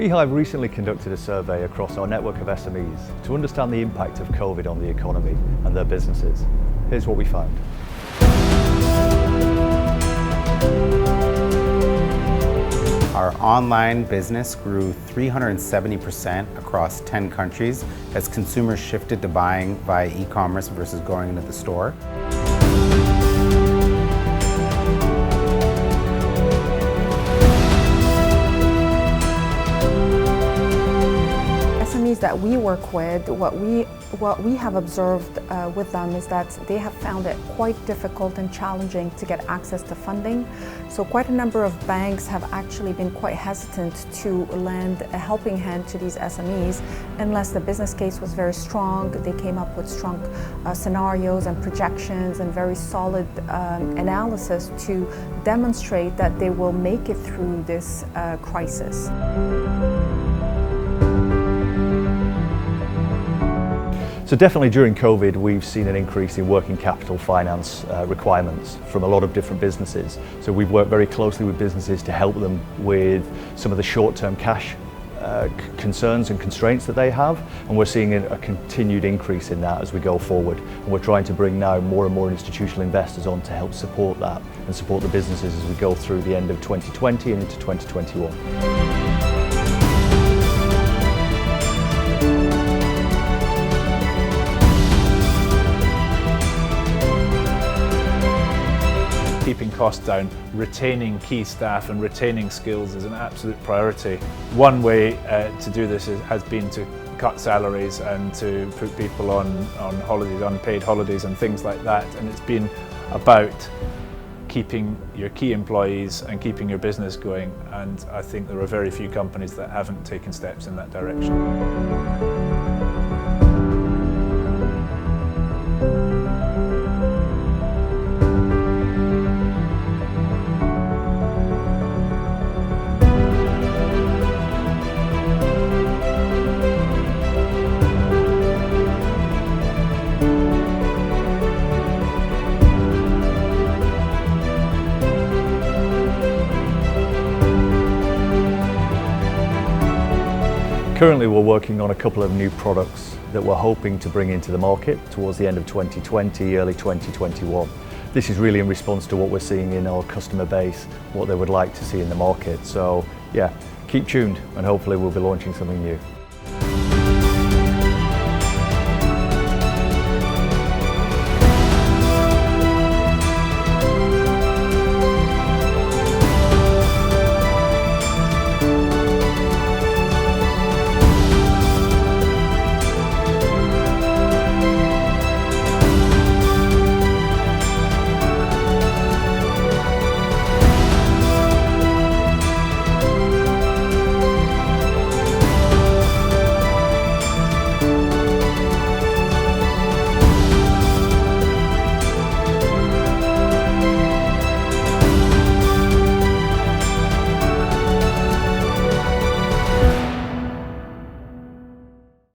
Beehive recently conducted a survey across our network of SMEs to understand the impact of COVID on the economy and their businesses. Here's what we found. Our online business grew 370% across 10 countries as consumers shifted to buying via e-commerce versus going into the store. SMEs that we work with, what we have observed with them is that they have found it quite difficult and challenging to get access to funding. So quite a number of banks have actually been quite hesitant to lend a helping hand to these SMEs unless the business case was very strong. They came up with strong scenarios and projections and very solid analysis to demonstrate that they will make it through this crisis. So definitely during COVID, we've seen an increase in working capital finance requirements from a lot of different businesses. So we've worked very closely with businesses to help them with some of the short-term cash concerns and constraints that they have, and we're seeing a continued increase in that as we go forward. And we're trying to bring now more and more institutional investors on to help support that and support the businesses as we go through the end of 2020 and into 2021. Keeping costs down, retaining key staff and retaining skills is an absolute priority. One way to do this has been to cut salaries and to put people on holidays, unpaid holidays and things like that, and it's been about keeping your key employees and keeping your business going, and I think there are very few companies that haven't taken steps in that direction. Currently we're working on a couple of new products that we're hoping to bring into the market towards the end of 2020, early 2021. This is really in response to what we're seeing in our customer base, what they would like to see in the market. So yeah, keep tuned and hopefully we'll be launching something new.